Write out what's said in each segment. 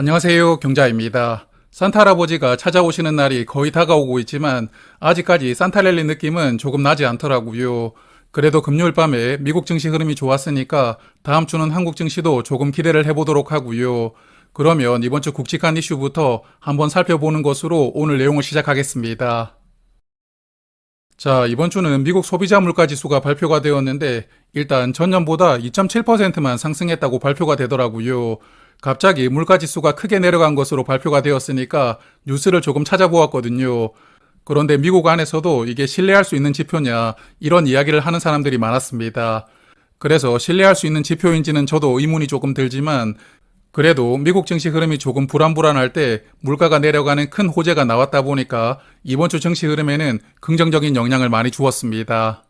안녕하세요. 경자입니다. 산타 할아버지가 찾아오시는 날이 거의 다가오고 있지만 아직까지 산타랠리 느낌은 조금 나지 않더라고요. 그래도 금요일 밤에 미국 증시 흐름이 좋았으니까 다음 주는 한국 증시도 조금 기대를 해보도록 하고요. 그러면 이번 주 굵직한 이슈부터 한번 살펴보는 것으로 오늘 내용을 시작하겠습니다. 자, 이번 주는 미국 소비자 물가 지수가 발표가 되었는데 일단 전년보다 2.7%만 상승했다고 발표가 되더라고요. 갑자기 물가 지수가 크게 내려간 것으로 발표가 되었으니까 뉴스를 조금 찾아보았거든요. 그런데 미국 안에서도 이게 신뢰할 수 있는 지표냐 이런 이야기를 하는 사람들이 많았습니다. 그래서 신뢰할 수 있는 지표인지는 저도 의문이 조금 들지만 그래도 미국 증시 흐름이 조금 불안할 때 물가가 내려가는 큰 호재가 나왔다 보니까 이번 주 증시 흐름에는 긍정적인 영향을 많이 주었습니다.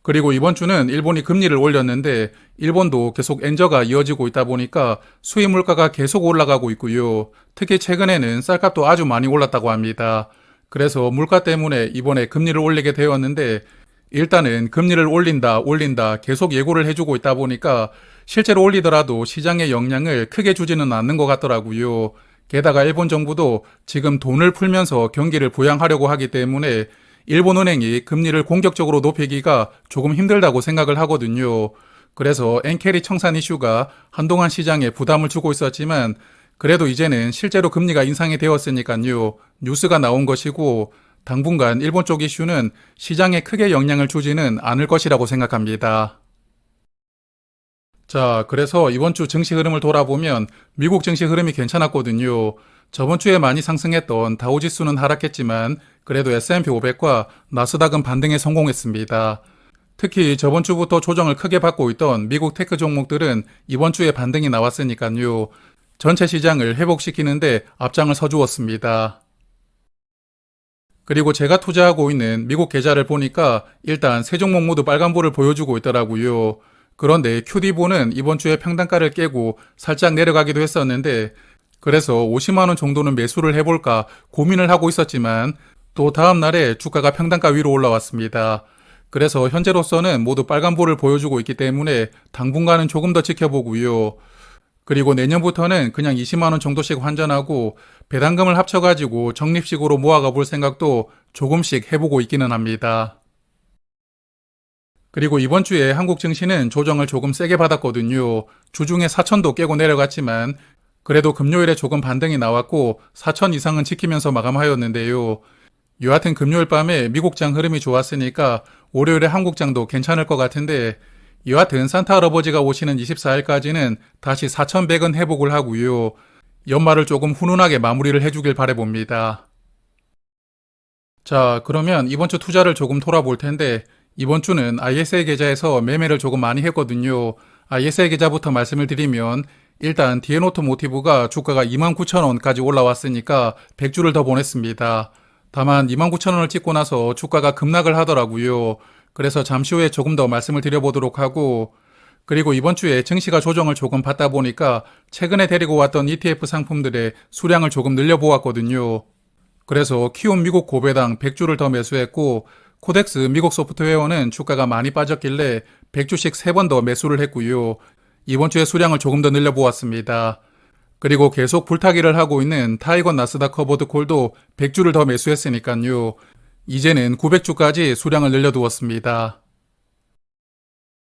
그리고 이번 주는 일본이 금리를 올렸는데 일본도 계속 엔저가 이어지고 있다 보니까 수입 물가가 계속 올라가고 있고요. 특히 최근에는 쌀값도 아주 많이 올랐다고 합니다. 그래서 물가 때문에 이번에 금리를 올리게 되었는데 일단은 금리를 올린다 계속 예고를 해주고 있다 보니까 실제로 올리더라도 시장에 영향을 크게 주지는 않는 것 같더라고요. 게다가 일본 정부도 지금 돈을 풀면서 경기를 부양하려고 하기 때문에 일본은행이 금리를 공격적으로 높이기가 조금 힘들다고 생각을 하거든요. 그래서 엔캐리 청산 이슈가 한동안 시장에 부담을 주고 있었지만 그래도 이제는 실제로 금리가 인상이 되었으니까요. 뉴스가 나온 것이고 당분간 일본 쪽 이슈는 시장에 크게 영향을 주지는 않을 것이라고 생각합니다. 자, 그래서 이번 주 증시 흐름을 돌아보면 미국 증시 흐름이 괜찮았거든요. 저번 주에 많이 상승했던 다우지수는 하락했지만 그래도 S&P 500과 나스닥은 반등에 성공했습니다. 특히 저번 주부터 조정을 크게 받고 있던 미국 테크 종목들은 이번 주에 반등이 나왔으니까요. 전체 시장을 회복시키는데 앞장을 서주었습니다. 그리고 제가 투자하고 있는 미국 계좌를 보니까 일단 세 종목 모두 빨간불을 보여주고 있더라고요. 그런데 QD보는 이번 주에 평단가를 깨고 살짝 내려가기도 했었는데 그래서 50만원 정도는 매수를 해볼까 고민을 하고 있었지만 또 다음날에 주가가 평단가 위로 올라왔습니다. 그래서 현재로서는 모두 빨간불을 보여주고 있기 때문에 당분간은 조금 더 지켜보고요. 그리고 내년부터는 그냥 20만원 정도씩 환전하고 배당금을 합쳐가지고 적립식으로 모아가 볼 생각도 조금씩 해보고 있기는 합니다. 그리고 이번 주에 한국 증시는 조정을 조금 세게 받았거든요. 주중에 4천도 깨고 내려갔지만 그래도 금요일에 조금 반등이 나왔고 4천 이상은 지키면서 마감하였는데요. 여하튼 금요일 밤에 미국장 흐름이 좋았으니까 월요일에 한국장도 괜찮을 것 같은데 여하튼 산타 할아버지가 오시는 24일까지는 다시 4,100원 회복을 하고요. 연말을 조금 훈훈하게 마무리를 해주길 바라봅니다. 자, 그러면 이번 주 투자를 조금 돌아볼 텐데 이번 주는 ISA 계좌에서 매매를 조금 많이 했거든요. ISA 계좌부터 말씀을 드리면 일단 디에노토모티브가 주가가 29,000원까지 올라왔으니까 100주를 더 보냈습니다. 다만 29,000원을 찍고 나서 주가가 급락을 하더라고요. 그래서 잠시 후에 조금 더 말씀을 드려보도록 하고 그리고 이번 주에 증시가 조정을 조금 받다 보니까 최근에 데리고 왔던 ETF 상품들의 수량을 조금 늘려보았거든요. 그래서 키움 미국 고배당 100주를 더 매수했고 코덱스 미국 소프트웨어는 주가가 많이 빠졌길래 100주씩 3번 더 매수를 했고요. 이번 주에 수량을 조금 더 늘려보았습니다. 그리고 계속 불타기를 하고 있는 타이건 나스닥 커버드 콜도 100주를 더 매수했으니까요. 이제는 900주까지 수량을 늘려두었습니다.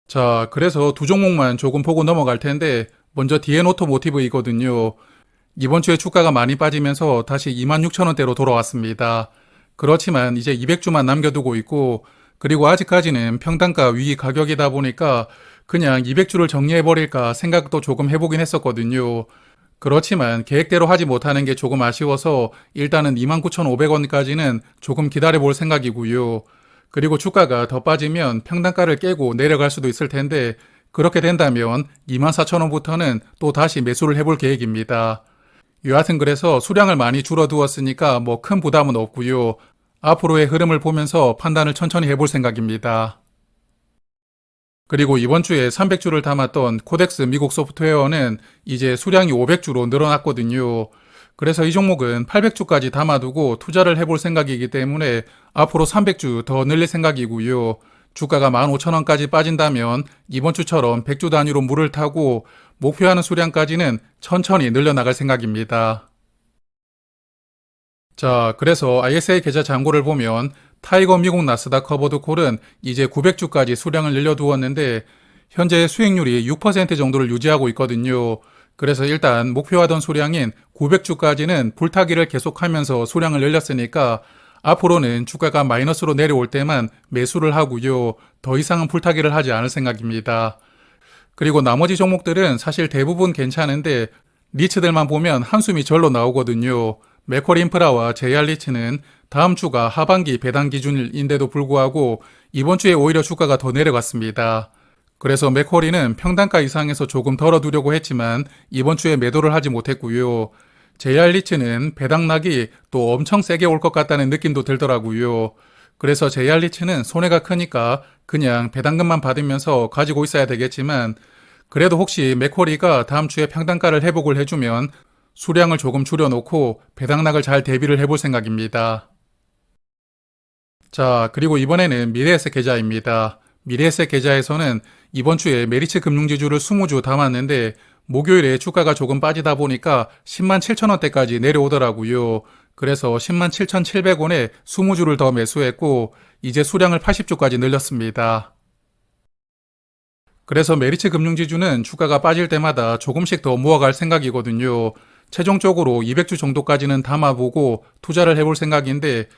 자, 그래서 두 종목만 조금 보고 넘어갈 텐데 먼저 디엔오토모티브이거든요. 이번 주에 주가가 많이 빠지면서 다시 26,000원대로 돌아왔습니다. 그렇지만 이제 200주만 남겨두고 있고 그리고 아직까지는 평단가 위 가격이다 보니까 그냥 200주를 정리해버릴까 생각도 조금 해보긴 했었거든요. 그렇지만 계획대로 하지 못하는 게 조금 아쉬워서 일단은 29,500원까지는 조금 기다려볼 생각이고요. 그리고 주가가 더 빠지면 평단가를 깨고 내려갈 수도 있을 텐데 그렇게 된다면 24,000원부터는 또 다시 매수를 해볼 계획입니다. 여하튼 그래서 수량을 많이 줄어두었으니까 뭐 큰 부담은 없고요. 앞으로의 흐름을 보면서 판단을 천천히 해볼 생각입니다. 그리고 이번 주에 300주를 담았던 코덱스 미국 소프트웨어는 이제 수량이 500주로 늘어났거든요. 그래서 이 종목은 800주까지 담아두고 투자를 해볼 생각이기 때문에 앞으로 300주 더 늘릴 생각이고요. 주가가 15,000원까지 빠진다면 이번 주처럼 100주 단위로 물을 타고 목표하는 수량까지는 천천히 늘려나갈 생각입니다. 자, 그래서 ISA 계좌 잔고를 보면 타이거 미국 나스닥 커버드 콜은 이제 900주까지 수량을 늘려두었는데 현재 수익률이 6% 정도를 유지하고 있거든요. 그래서 일단 목표하던 수량인 900주까지는 불타기를 계속하면서 수량을 늘렸으니까 앞으로는 주가가 마이너스로 내려올 때만 매수를 하고요. 더 이상은 불타기를 하지 않을 생각입니다. 그리고 나머지 종목들은 사실 대부분 괜찮은데 리츠들만 보면 한숨이 절로 나오거든요. 맥쿼리 인프라와 JR 리츠는 다음 주가 하반기 배당 기준일인데도 불구하고 이번 주에 오히려 주가가 더 내려갔습니다. 그래서 맥쿼리는 평단가 이상에서 조금 덜어두려고 했지만 이번 주에 매도를 하지 못했고요. JR 리츠는 배당락이 또 엄청 세게 올 것 같다는 느낌도 들더라고요. 그래서 JR 리츠는 손해가 크니까 그냥 배당금만 받으면서 가지고 있어야 되겠지만 그래도 혹시 맥쿼리가 다음 주에 평단가를 회복을 해주면 수량을 조금 줄여놓고 배당락을 잘 대비를 해볼 생각입니다. 자, 그리고 이번에는 미래에셋 계좌입니다. 미래에셋 계좌에서는 이번 주에 메리츠 금융지주를 20주 담았는데 목요일에 주가가 조금 빠지다 보니까 10만 7천 원대까지 내려오더라고요. 그래서 10만 7,700원에 20주를 더 매수했고 이제 수량을 80주까지 늘렸습니다. 그래서 메리츠 금융지주는 주가가 빠질 때마다 조금씩 더 모아갈 생각이거든요. 최종적으로 200주 정도까지는 담아보고 투자를 해볼 생각인데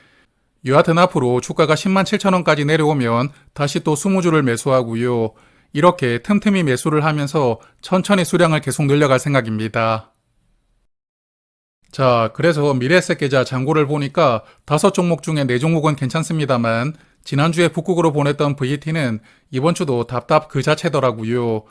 여하튼 앞으로 주가가 10만 7천 원까지 내려오면 다시 또 20주를 매수하고요. 이렇게 틈틈이 매수를 하면서 천천히 수량을 계속 늘려갈 생각입니다. 자, 그래서 미래에셋 계좌 잔고를 보니까 5종목 중에 4종목은 괜찮습니다만 지난주에 북극으로 보냈던 VT는 이번 주도 답답 그 자체더라고요.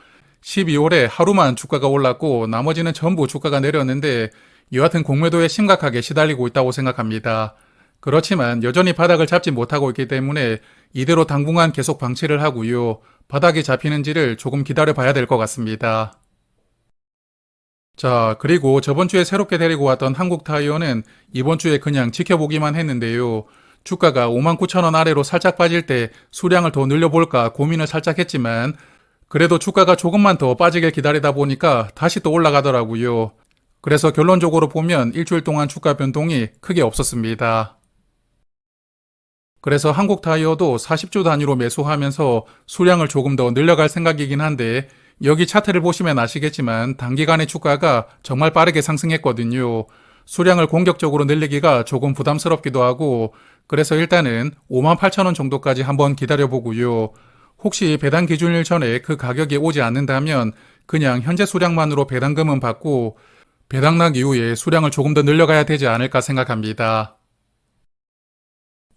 12월에 하루만 주가가 올랐고 나머지는 전부 주가가 내렸는데 여하튼 공매도에 심각하게 시달리고 있다고 생각합니다. 그렇지만 여전히 바닥을 잡지 못하고 있기 때문에 이대로 당분간 계속 방치를 하고요. 바닥이 잡히는지를 조금 기다려 봐야 될 것 같습니다. 자, 그리고 저번 주에 새롭게 데리고 왔던 한국타이어는 이번 주에 그냥 지켜보기만 했는데요. 주가가 59,000원 아래로 살짝 빠질 때 수량을 더 늘려볼까 고민을 살짝 했지만 그래도 주가가 조금만 더 빠지길 기다리다 보니까 다시 또 올라가더라고요. 그래서 결론적으로 보면 일주일 동안 주가 변동이 크게 없었습니다. 그래서 한국타이어도 40주 단위로 매수하면서 수량을 조금 더 늘려갈 생각이긴 한데 여기 차트를 보시면 아시겠지만 단기간에 주가가 정말 빠르게 상승했거든요. 수량을 공격적으로 늘리기가 조금 부담스럽기도 하고 그래서 일단은 58,000원 정도까지 한번 기다려보고요. 혹시 배당 기준일 전에 그 가격이 오지 않는다면 그냥 현재 수량만으로 배당금은 받고 배당락 이후에 수량을 조금 더 늘려가야 되지 않을까 생각합니다.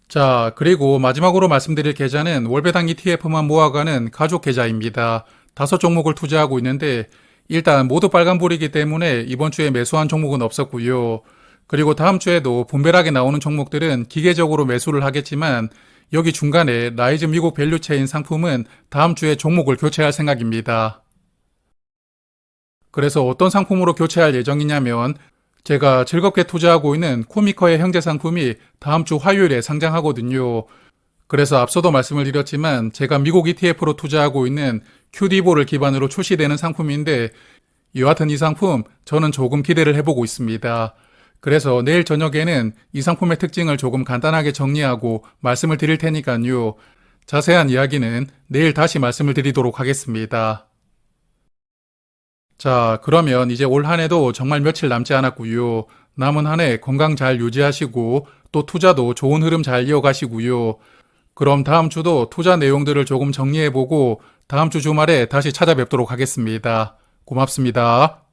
자, 그리고 마지막으로 말씀드릴 계좌는 월배당 ETF만 모아가는 가족 계좌입니다. 5종목을 투자하고 있는데 일단 모두 빨간불이기 때문에 이번 주에 매수한 종목은 없었고요. 그리고 다음 주에도 분별하게 나오는 종목들은 기계적으로 매수를 하겠지만 여기 중간에 라이즈 미국 밸류체인 상품은 다음 주에 종목을 교체할 생각입니다. 그래서 어떤 상품으로 교체할 예정이냐면 제가 즐겁게 투자하고 있는 코미커의 형제 상품이 다음 주 화요일에 상장하거든요. 그래서 앞서도 말씀을 드렸지만 제가 미국 ETF로 투자하고 있는 QD보를 기반으로 출시되는 상품인데 여하튼 이 상품 저는 조금 기대를 해보고 있습니다. 그래서 내일 저녁에는 이 상품의 특징을 조금 간단하게 정리하고 말씀을 드릴 테니까요. 자세한 이야기는 내일 다시 말씀을 드리도록 하겠습니다. 자, 그러면 이제 올 한 해도 정말 며칠 남지 않았고요. 남은 한 해 건강 잘 유지하시고 또 투자도 좋은 흐름 잘 이어가시고요. 그럼 다음 주도 투자 내용들을 조금 정리해보고 다음 주 주말에 다시 찾아뵙도록 하겠습니다. 고맙습니다.